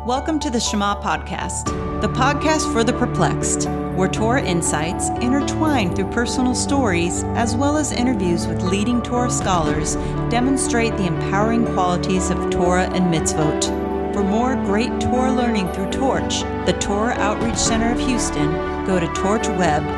Welcome to the Shema Podcast, the podcast for the perplexed, where Torah insights, intertwined through personal stories, as well as interviews with leading Torah scholars, demonstrate the empowering qualities of Torah and mitzvot. For more great Torah learning through Torch, the Torah Outreach Center of Houston, go to torchweb.org.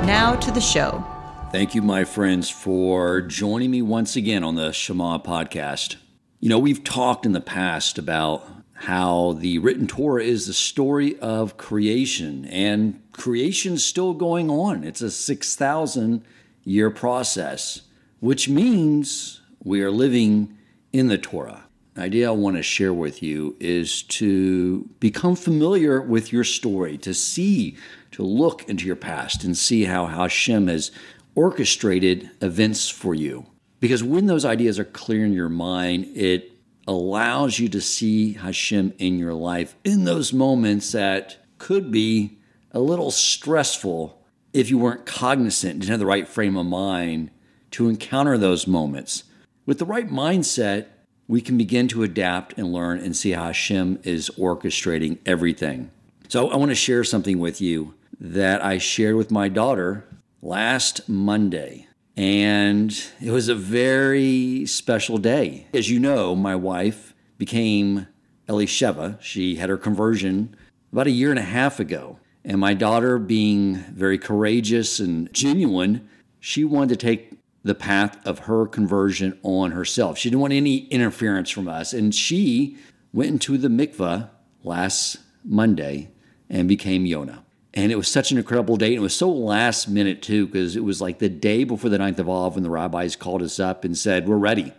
Now to the show. Thank you, my friends, for joining me once again on the Shema Podcast. You know, we've talked in the past about how the written Torah is the story of creation, and creation's still going on. It's a 6,000-year process, which means we are living in the Torah. The idea I want to share with you is to become familiar with your story, to look into your past and see how Hashem has orchestrated events for you. Because when those ideas are clear in your mind, it allows you to see Hashem in your life in those moments that could be a little stressful if you weren't cognizant, didn't have the right frame of mind to encounter those moments. With the right mindset, we can begin to adapt and learn and see how Hashem is orchestrating everything. So I want to share something with you that I shared with my daughter last Monday. And it was a very special day. As you know, my wife became Elisheva. She had her conversion about 1.5 years ago. And my daughter, being very courageous and genuine, she wanted to take the path of her conversion on herself. She didn't want any interference from us. And she went into the mikveh last Monday and became Yonah. And it was such an incredible day. And it was so last minute, too, because it was like the day before the 9th of Av when the rabbis called us up and said, we're ready.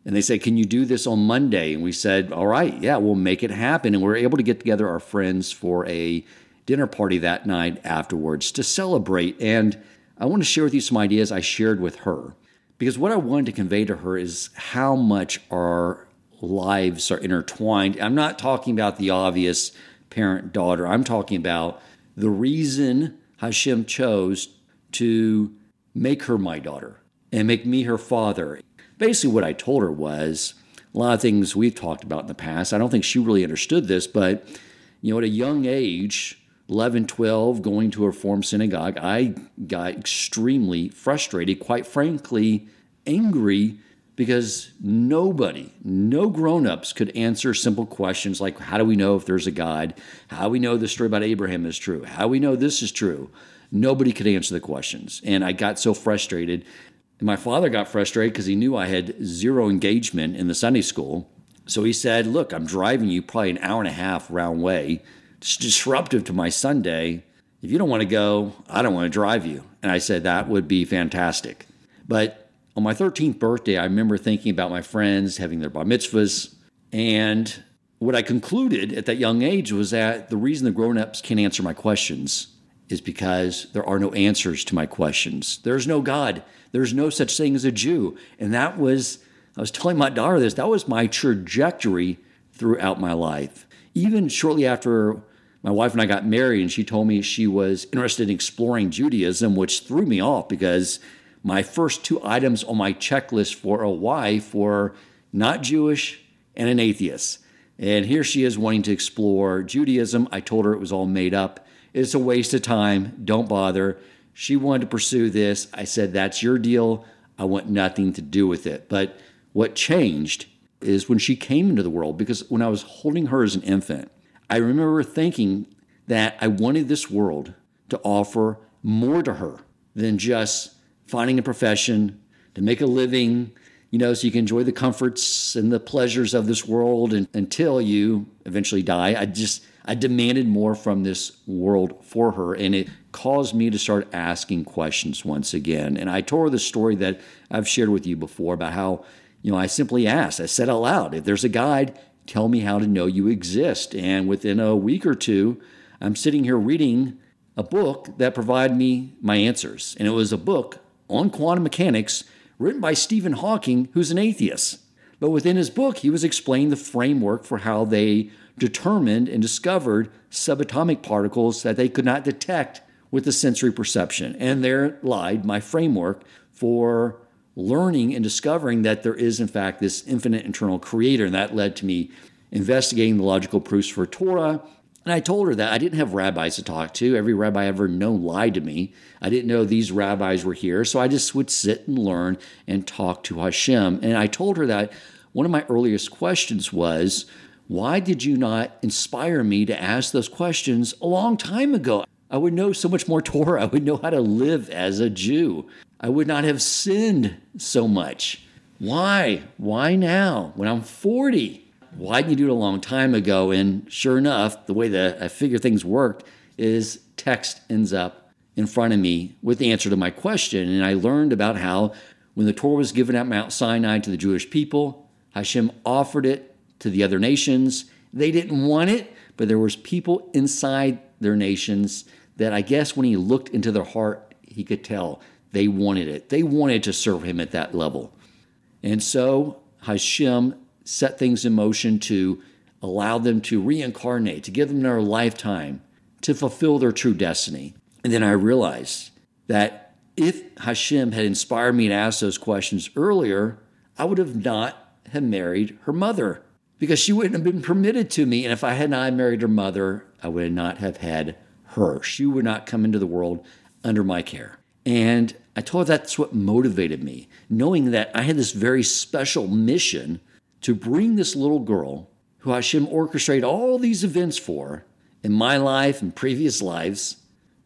And they said, can you do this on Monday? And we said, all right, yeah, we'll make it happen. And we were able to get together our friends for a dinner party that night afterwards to celebrate. And I want to share with you some ideas I shared with her. Because what I wanted to convey to her is how much our lives are intertwined. I'm not talking about the obvious parent-daughter. I'm talking about the reason Hashem chose to make her my daughter and make me her father. Basically, what I told her was a lot of things we've talked about in the past. I don't think she really understood this, but at a young age, 11, 12, going to a Reform synagogue, I got extremely frustrated, quite frankly, angry, because no grown-ups could answer simple questions like, how do we know if there's a God? How do we know the story about Abraham is true? How do we know this is true? Nobody could answer the questions. And I got so frustrated. And my father got frustrated because he knew I had zero engagement in the Sunday school. So he said, look, I'm driving you probably 1.5 hours round way. It's disruptive to my Sunday. If you don't want to go, I don't want to drive you. And I said, that would be fantastic. But on my 13th birthday, I remember thinking about my friends having their bar mitzvahs, and what I concluded at that young age was that the reason the grown-ups can't answer my questions is because there are no answers to my questions. There's no God. There's no such thing as a Jew. And I was telling my daughter this, that was my trajectory throughout my life. Even shortly after my wife and I got married, and she told me she was interested in exploring Judaism, which threw me off because my first 2 items on my checklist for a wife were not Jewish and an atheist. And here she is wanting to explore Judaism. I told her it was all made up. It's a waste of time. Don't bother. She wanted to pursue this. I said, that's your deal. I want nothing to do with it. But what changed is when she came into the world, because when I was holding her as an infant, I remember thinking that I wanted this world to offer more to her than just finding a profession, to make a living, so you can enjoy the comforts and the pleasures of this world until you eventually die. I demanded more from this world for her, and it caused me to start asking questions once again. And I told her the story that I've shared with you before about how, I simply asked, I said out loud, if there's a guide, tell me how to know you exist. And within a week or two, I'm sitting here reading a book that provided me my answers. And it was a book on quantum mechanics written by Stephen Hawking, who's an atheist. But within his book, he was explaining the framework for how they determined and discovered subatomic particles that they could not detect with the sensory perception. And there lied my framework for learning and discovering that there is, in fact, this infinite internal creator. And that led to me investigating the logical proofs for Torah. And I told her that I didn't have rabbis to talk to. Every rabbi I ever known lied to me. I didn't know these rabbis were here, so I just would sit and learn and talk to Hashem. And I told her that one of my earliest questions was, why did you not inspire me to ask those questions a long time ago? I would know so much more Torah. I would know how to live as a Jew. I would not have sinned so much. Why? Why now, when I'm 40? Why didn't you do it a long time ago? And sure enough, the way that I figure things worked is text ends up in front of me with the answer to my question. And I learned about how when the Torah was given at Mount Sinai to the Jewish people, Hashem offered it to the other nations. They didn't want it, but there was people inside their nations that I guess when he looked into their heart, he could tell they wanted it. They wanted to serve him at that level. And so Hashem set things in motion to allow them to reincarnate, to give them their lifetime, to fulfill their true destiny. And then I realized that if Hashem had inspired me to ask those questions earlier, I would have not have married her mother because she wouldn't have been permitted to me. And if I had not married her mother, I would not have had her. She would not come into the world under my care. And I told her that's what motivated me, knowing that I had this very special mission to bring this little girl who Hashem orchestrated all these events for in my life and previous lives,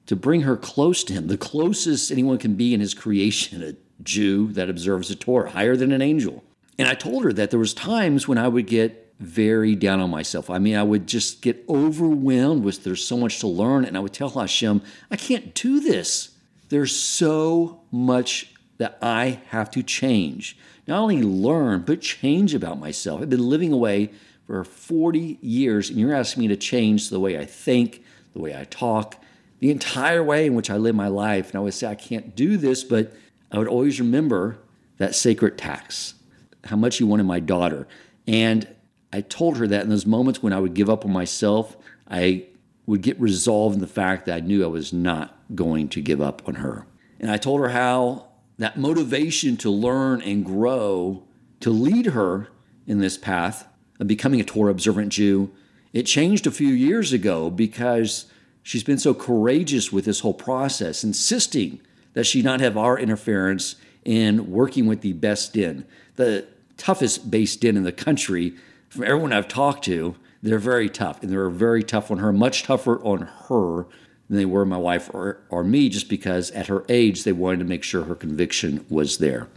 to bring her close to him, the closest anyone can be in his creation, a Jew that observes the Torah, higher than an angel. And I told her that there was times when I would get very down on myself. I mean, I would just get overwhelmed with there's so much to learn. And I would tell Hashem, I can't do this. There's so much that I have to change. Not only learn, but change about myself. I've been living away for 40 years, and you're asking me to change the way I think, the way I talk, the entire way in which I live my life. And I would say, I can't do this, but I would always remember that sacred tax, how much you wanted my daughter. And I told her that in those moments when I would give up on myself, I would get resolved in the fact that I knew I was not going to give up on her. And I told her how that motivation to learn and grow, to lead her in this path of becoming a Torah observant Jew, it changed a few years ago because she's been so courageous with this whole process, insisting that she not have our interference in working with the best din, the toughest base din in the country. From everyone I've talked to, they're very tough, and they're very tough on her, much tougher on her than they were my wife or me, just because at her age, they wanted to make sure her conviction was there.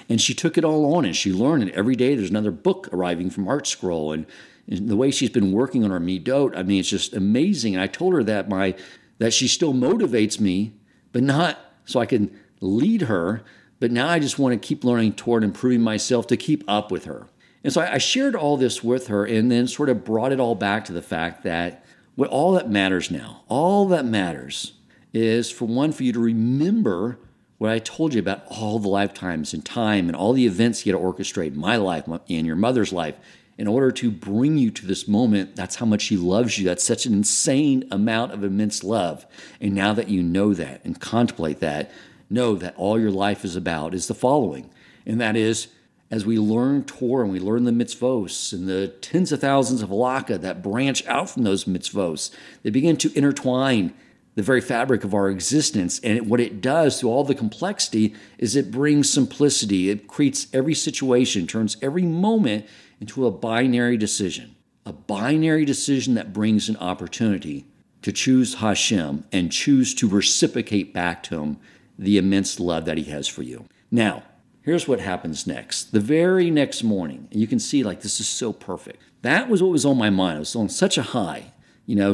And she took it all on, and she learned, and every day there's another book arriving from Art Scroll, and the way she's been working on her midot, I mean, it's just amazing. And I told her that she still motivates me, but not so I can lead her, but now I just want to keep learning toward improving myself to keep up with her. And so I shared all this with her and then sort of brought it all back to the fact that all that matters now, all that matters is, for one, for you to remember what I told you about all the lifetimes and time and all the events you had to orchestrate in my life and your mother's life in order to bring you to this moment. That's how much she loves you. That's such an insane amount of immense love. And now that you know that and contemplate that, know that all your life is about is the following. And that is, as we learn Torah and we learn the mitzvos and the tens of thousands of halakha that branch out from those mitzvos, they begin to intertwine the very fabric of our existence. And what it does through all the complexity is it brings simplicity. It creates every situation, turns every moment into a binary decision that brings an opportunity to choose Hashem and choose to reciprocate back to him the immense love that he has for you. Now, here's what happens next. The very next morning, and you can see like this is so perfect. That was what was on my mind. I was on such a high,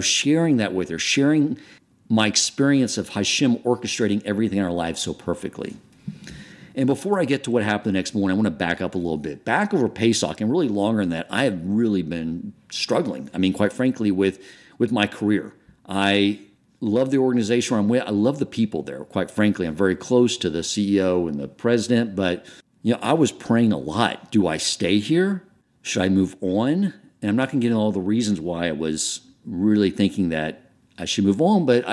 sharing that with her, sharing my experience of Hashem orchestrating everything in our lives so perfectly. And before I get to what happened the next morning, I want to back up a little bit. Back over Pesach, and really longer than that, I have really been struggling. I mean, quite frankly, with my career. I love the organization where I'm with. I love the people there, quite frankly. I'm very close to the CEO and the president, but I was praying a lot. Do I stay here? Should I move on? And I'm not going to get into all the reasons why I was really thinking that I should move on, but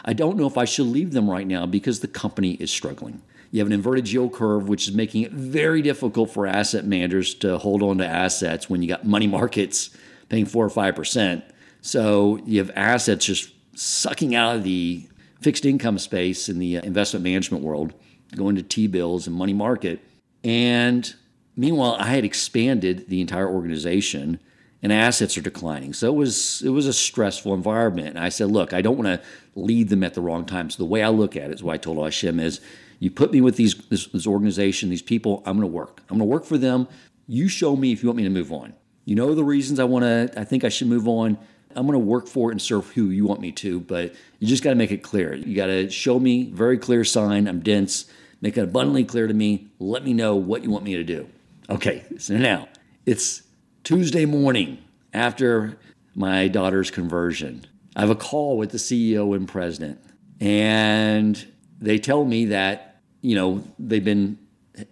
I don't know if I should leave them right now because the company is struggling. You have an inverted yield curve, which is making it very difficult for asset managers to hold on to assets when you got money markets paying 4 or 5%. So you have assets just sucking out of the fixed income space in the investment management world, going to T-bills and money market. And meanwhile, I had expanded the entire organization and assets are declining. So it was a stressful environment. And I said, look, I don't want to lead them at the wrong time. So the way I look at it is what I told Hashem is, you put me with this organization, these people, I'm going to work. I'm going to work for them. You show me if you want me to move on. You know the reasons I think I should move on. I'm going to work for it and serve who you want me to, but you just got to make it clear. You got to show me very clear sign. I'm dense. Make it abundantly clear to me. Let me know what you want me to do. Okay, so now it's Tuesday morning after my daughter's conversion. I have a call with the CEO and president, and they tell me that, they've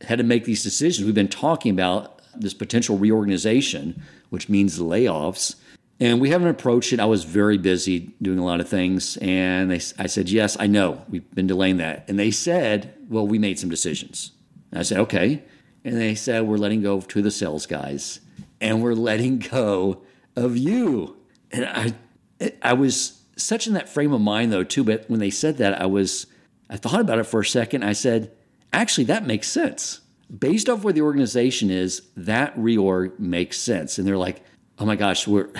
had to make these decisions. We've been talking about this potential reorganization, which means layoffs, and we haven't approached it. I was very busy doing a lot of things, and I said, yes, I know, we've been delaying that. And they said, well, we made some decisions. And I said, okay. And they said, we're letting go of 2 of the sales guys, and we're letting go of you. And I was such in that frame of mind, though, too. But when they said that, I thought about it for a second. I said, actually, that makes sense. Based off where the organization is, that reorg makes sense. And they're like, oh my gosh, we're,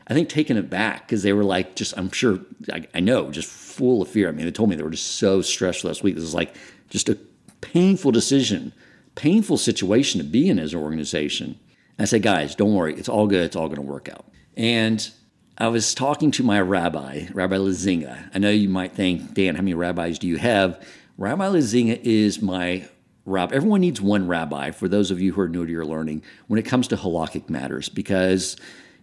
I think, taken aback because they were like, I'm sure, I know, just full of fear. I mean, they told me they were just so stressed last week. This is like just a painful decision, painful situation to be in as an organization. And I said, guys, don't worry. It's all good. It's all going to work out. And I was talking to my rabbi, Rabbi Lazinga. I know you might think, Dan, how many rabbis do you have? Rabbi Lazinga is my rabbi. Everyone needs one rabbi, for those of you who are new to your learning, when it comes to halakhic matters, because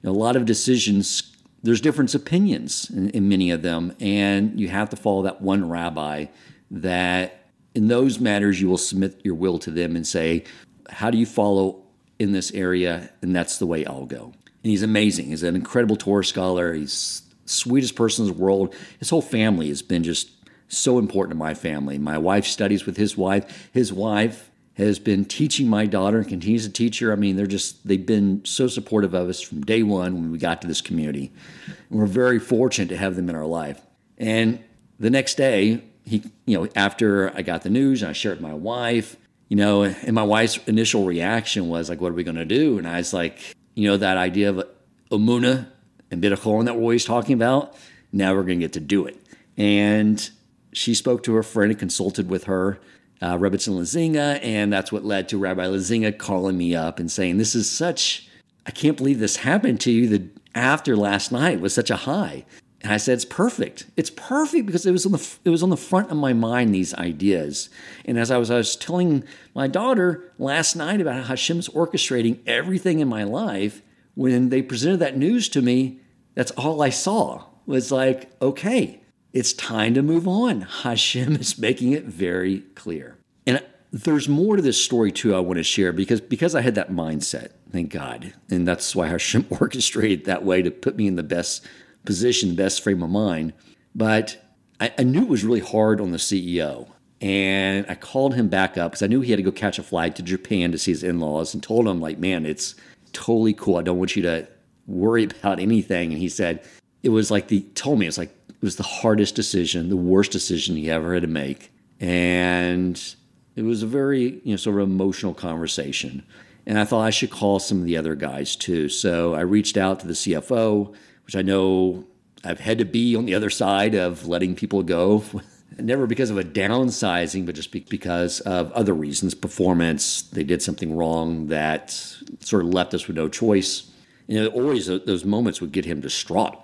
a lot of decisions, there's different opinions in many of them, and you have to follow that one rabbi that in those matters you will submit your will to them and say, how do you follow in this area? And that's the way I'll go. And he's amazing. He's an incredible Torah scholar. He's the sweetest person in the world. His whole family has been just so important to my family. My wife studies with his wife. His wife has been teaching my daughter and continues to teach her. I mean, they've been so supportive of us from day one when we got to this community. And we're very fortunate to have them in our life. And the next day, after I got the news and I shared it with my wife, and my wife's initial reaction was like, what are we going to do? And I was like, that idea of emunah and bitachon that we're always talking about, now we're going to get to do it. And she spoke to her friend and consulted with her, Rabbi Lazinga, and that's what led to Rabbi Lazinga calling me up and saying, I can't believe this happened to you. The after last night was such a high. And I said, it's perfect. It's perfect because it was on the front of my mind, these ideas. And as I was telling my daughter last night about how Hashem's orchestrating everything in my life, when they presented that news to me, that's all I saw was like, okay, it's time to move on. Hashem is making it very clear. And there's more to this story, too, I want to share because I had that mindset, thank God. And that's why Hashem orchestrated that way to put me in the best position, best frame of mind. But I knew it was really hard on the CEO. And I called him back up because I knew he had to go catch a flight to Japan to see his in-laws and told him, like, man, it's totally cool. I don't want you to worry about anything. And he said, it was the hardest decision, the worst decision he ever had to make. And it was a very, sort of emotional conversation. And I thought I should call some of the other guys too. So I reached out to the CFO, which I know I've had to be on the other side of letting people go, never because of a downsizing, but just because of other reasons, performance. They did something wrong that sort of left us with no choice. Always those moments would get him distraught.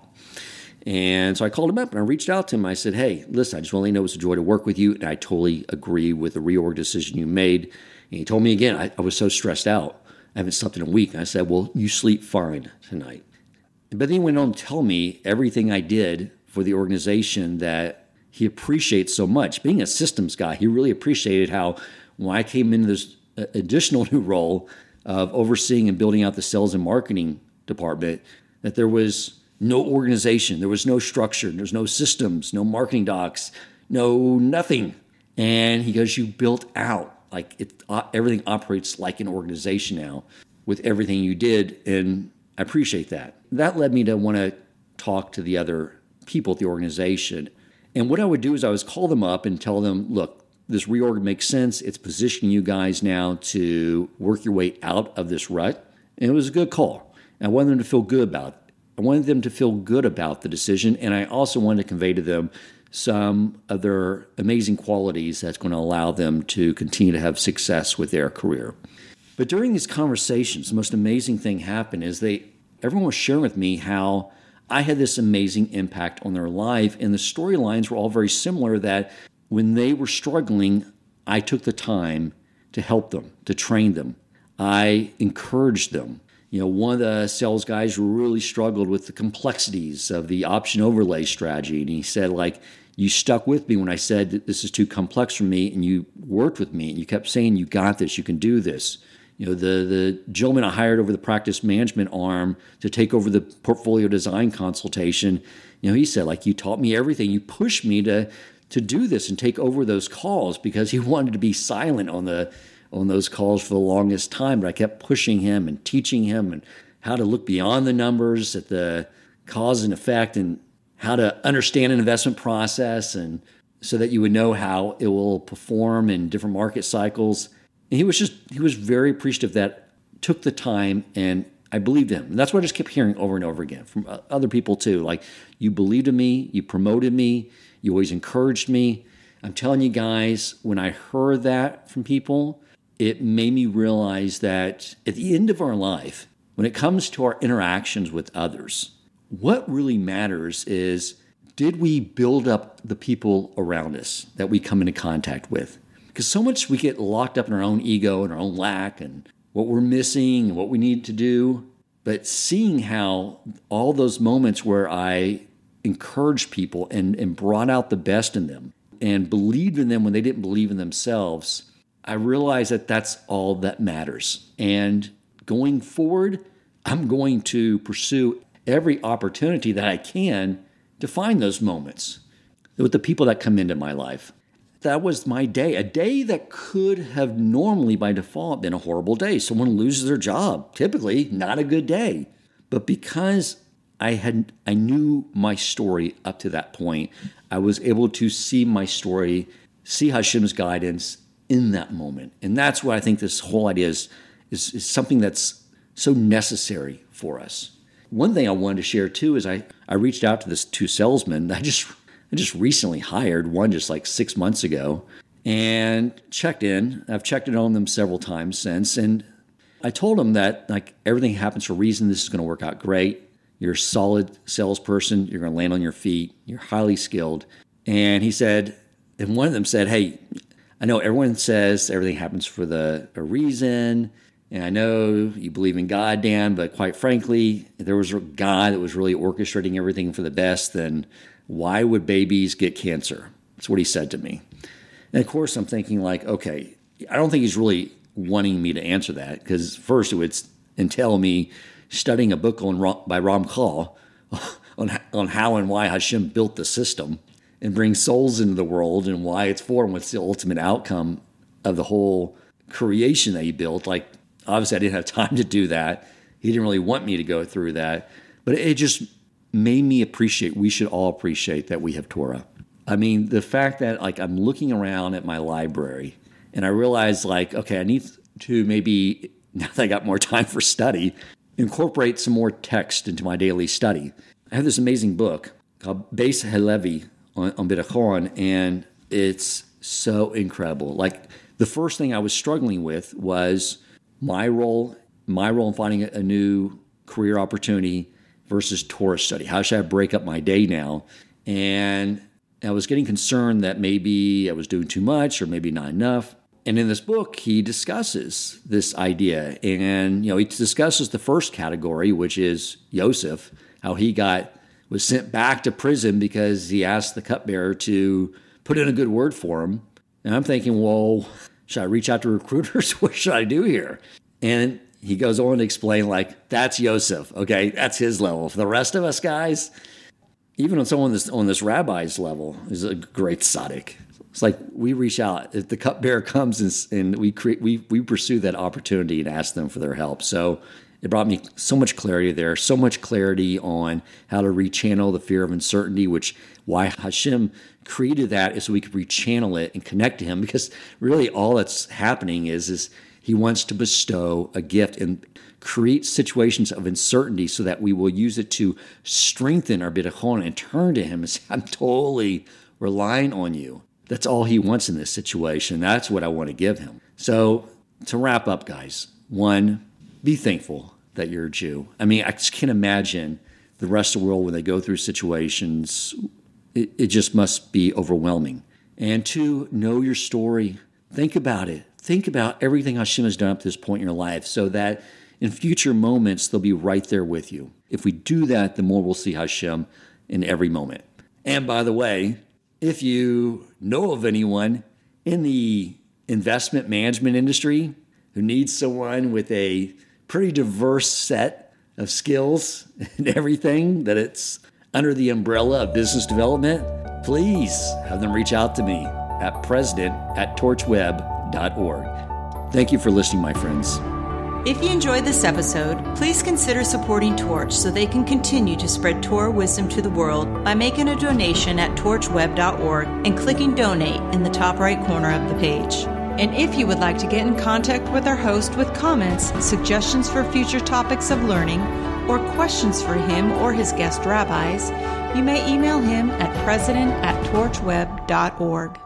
And so I called him up and I reached out to him. I said, hey, listen, I just want to let you know it's a joy to work with you. And I totally agree with the reorg decision you made. And he told me again, I was so stressed out. I haven't slept in a week. And I said, well, you sleep fine tonight. But then he went on to tell me everything I did for the organization that he appreciates so much. Being a systems guy, he really appreciated how when I came into this additional new role of overseeing and building out the sales and marketing department, that there was no organization, there was no structure, there's no systems, no marketing docs, no nothing. And he goes, you built out, like everything operates like an organization now with everything you did. And I appreciate that. That led me to want to talk to the other people at the organization. And what I would do is I would call them up and tell them, look, this reorg makes sense. It's positioning you guys now to work your way out of this rut. And it was a good call. And I wanted them to feel good about it. I wanted them to feel good about the decision. And I also wanted to convey to them some of their amazing qualities that's going to allow them to continue to have success with their career. But during these conversations, the most amazing thing happened is everyone was sharing with me how I had this amazing impact on their life. And the storylines were all very similar, that when they were struggling, I took the time to help them, to train them. I encouraged them. One of the sales guys really struggled with the complexities of the option overlay strategy. And he said, you stuck with me when I said that this is too complex for me, and you worked with me, and you kept saying, you got this, you can do this. The gentleman I hired over the practice management arm to take over the portfolio design consultation, he said, you taught me everything. You pushed me to do this and take over those calls, because he wanted to be silent on those calls for the longest time. But I kept pushing him and teaching him and how to look beyond the numbers at the cause and effect, and how to understand an investment process, and so that you would know how it will perform in different market cycles. And he was very appreciative that took the time, and I believed him. And that's what I just kept hearing over and over again from other people too. You believed in me, you promoted me, you always encouraged me. I'm telling you guys, when I heard that from people, it made me realize that at the end of our life, when it comes to our interactions with others, what really matters is, did we build up the people around us that we come into contact with? Because so much we get locked up in our own ego and our own lack and what we're missing and what we need to do. But seeing how all those moments where I encouraged people and brought out the best in them and believed in them when they didn't believe in themselves, I realized that that's all that matters. And going forward, I'm going to pursue every opportunity that I can to find those moments with the people that come into my life. That was my day, a day that could have normally by default been a horrible day. Someone loses their job, typically not a good day. But because I knew my story up to that point, I was able to see my story, see Hashem's guidance in that moment. And that's what I think this whole idea is something that's so necessary for us. One thing I wanted to share too is I reached out to this two salesmen I just recently hired, one just 6 months ago, and checked in. I've checked in on them several times since, and I told them that everything happens for a reason. This is going to work out great. You're a solid salesperson. You're going to land on your feet. You're highly skilled. And he said, and one of them said, hey, I know everyone says everything happens for a reason. And I know you believe in God, Dan, but quite frankly, if there was a God that was really orchestrating everything for the best, then why would babies get cancer? That's what he said to me. And of course, I'm thinking okay, I don't think he's really wanting me to answer that, because first it would entail me studying a book by Ram Kal on how and why Hashem built the system and brings souls into the world and why it's for and what's the ultimate outcome of the whole creation that he built. Obviously, I didn't have time to do that. He didn't really want me to go through that. But it just made me appreciate, we should all appreciate that we have Torah. I mean, the fact that I'm looking around at my library and I realize okay, I need to maybe, now that I got more time for study, incorporate some more text into my daily study. I have this amazing book called Beis Halevi on Bitachon, and it's so incredible. The first thing I was struggling with was my role in finding a new career opportunity versus Torah study. How should I break up my day now? And I was getting concerned that maybe I was doing too much or maybe not enough. And in this book, he discusses this idea. And, he discusses the first category, which is Yosef, how he was sent back to prison because he asked the cupbearer to put in a good word for him. And I'm thinking, well, should I reach out to recruiters? What should I do here? And he goes on to explain, that's Yosef, okay? That's his level. For the rest of us guys, even on someone on this rabbi's level, is a great tzaddik. It's like we reach out. If the cupbearer comes and we pursue that opportunity and ask them for their help. So it brought me so much clarity there, so much clarity on how to rechannel the fear of uncertainty, which why Hashem created that is so we could rechannel it and connect to him, because really all that's happening is he wants to bestow a gift and create situations of uncertainty so that we will use it to strengthen our bitachon and turn to him and say, I'm totally relying on you. That's all he wants in this situation. That's what I want to give him. So to wrap up, guys, 1, be thankful that you're a Jew. I mean, I just can't imagine the rest of the world when they go through situations. It just must be overwhelming. And 2, know your story. Think about it. Think about everything Hashem has done up to this point in your life so that in future moments, they'll be right there with you. If we do that, the more we'll see Hashem in every moment. And by the way, if you know of anyone in the investment management industry who needs someone with a pretty diverse set of skills and everything, that it's under the umbrella of business development, please have them reach out to me at president@torchweb.org. Thank you for listening, my friends. If you enjoyed this episode, please consider supporting Torch so they can continue to spread Torah wisdom to the world by making a donation at torchweb.org and clicking donate in the top right corner of the page. And if you would like to get in contact with our host with comments, suggestions for future topics of learning, or questions for him or his guest rabbis, you may email him at president@torchweb.org.